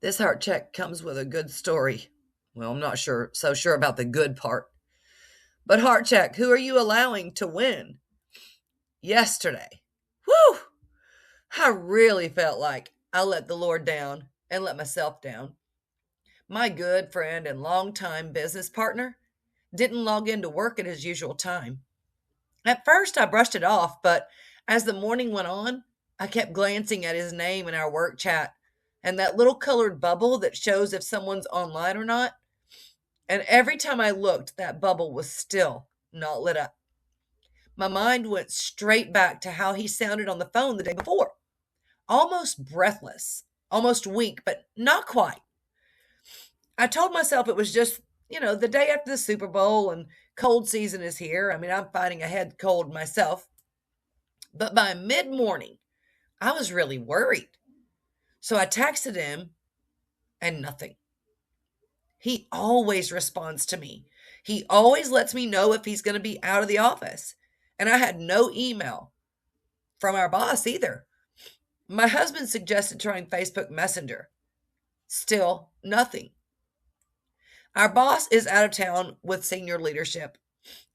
This heart check comes with a good story. Well, I'm not so sure about the good part. But heart check, who are you allowing to win? Yesterday. Whew! I really felt like I let the Lord down and let myself down. My good friend and longtime business partner didn't log into work at his usual time. At first, I brushed it off, but as the morning went on, I kept glancing at his name in our work chat and that little colored bubble that shows if someone's online or not. And every time I looked, that bubble was still not lit up. My mind went straight back to how he sounded on the phone the day before, almost breathless, almost weak, but not quite. I told myself it was just, the day after the Super Bowl and cold season is here. I mean, I'm fighting a head cold myself. But by mid morning, I was really worried. So I texted him and nothing. He always responds to me. He always lets me know if he's going to be out of the office. And I had no email from our boss either. My husband suggested trying Facebook Messenger. Still nothing. Our boss is out of town with senior leadership,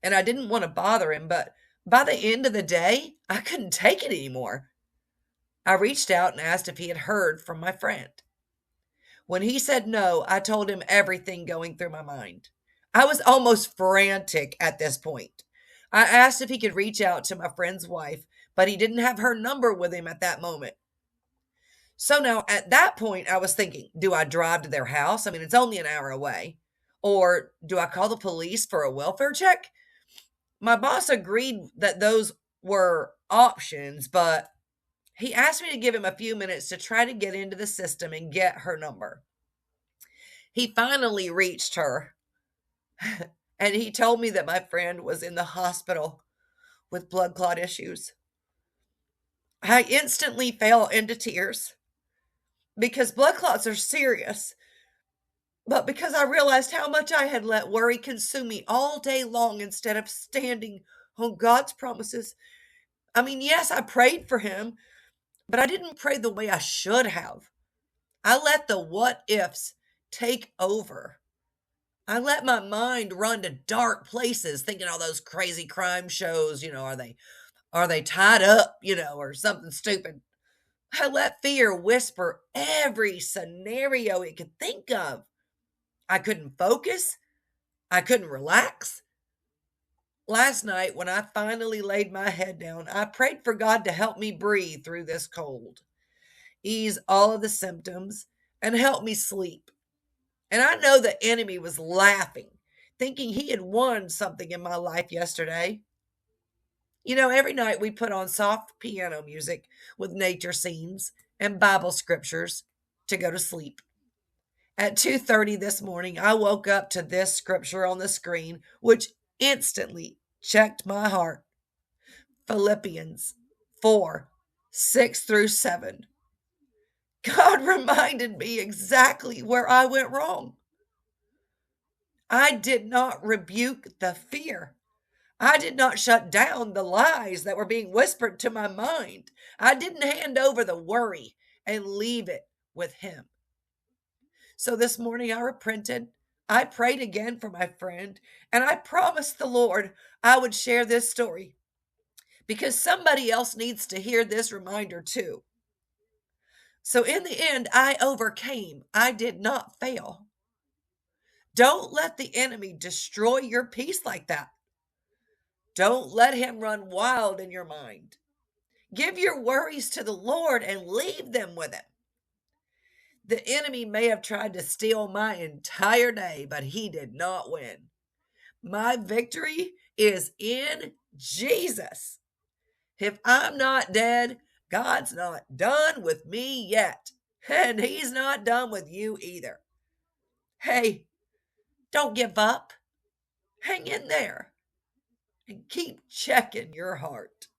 and I didn't want to bother him, but by the end of the day, I couldn't take it anymore. I reached out and asked if he had heard from my friend. When he said no, I told him everything going through my mind. I was almost frantic at this point. I asked if he could reach out to my friend's wife, but he didn't have her number with him at that moment. So now at that point, I was thinking, do I drive to their house? I mean, it's only an hour away. Or do I call the police for a welfare check? My boss agreed that those were options, but he asked me to give him a few minutes to try to get into the system and get her number. He finally reached her, and he told me that my friend was in the hospital with blood clot issues. I instantly fell into tears because blood clots are serious, but because I realized how much I had let worry consume me all day long instead of standing on God's promises. I mean, yes, I prayed for him, but I didn't pray the way I should have. I let the what ifs take over. I let my mind run to dark places, thinking all those crazy crime shows, are they tied up, or something stupid. I let fear whisper every scenario it could think of. I couldn't focus. I couldn't relax. Last night, when I finally laid my head down, I prayed for God to help me breathe through this cold, ease all of the symptoms, and help me sleep. And I know the enemy was laughing, thinking he had won something in my life yesterday. Every night we put on soft piano music with nature scenes and Bible scriptures to go to sleep. At 2:30 this morning, I woke up to this scripture on the screen, which instantly checked my heart. Philippians 4:6-7. God reminded me exactly where I went wrong. I did not rebuke the fear. I did not shut down the lies that were being whispered to my mind. I didn't hand over the worry and leave it with him. So this morning I repented. I prayed again for my friend, and I promised the Lord I would share this story because somebody else needs to hear this reminder too. So in the end, I overcame. I did not fail. Don't let the enemy destroy your peace like that. Don't let him run wild in your mind. Give your worries to the Lord and leave them with him. The enemy may have tried to steal my entire day, but he did not win. My victory is in Jesus. If I'm not dead, God's not done with me yet, and he's not done with you either. Hey, don't give up. Hang in there and keep checking your heart.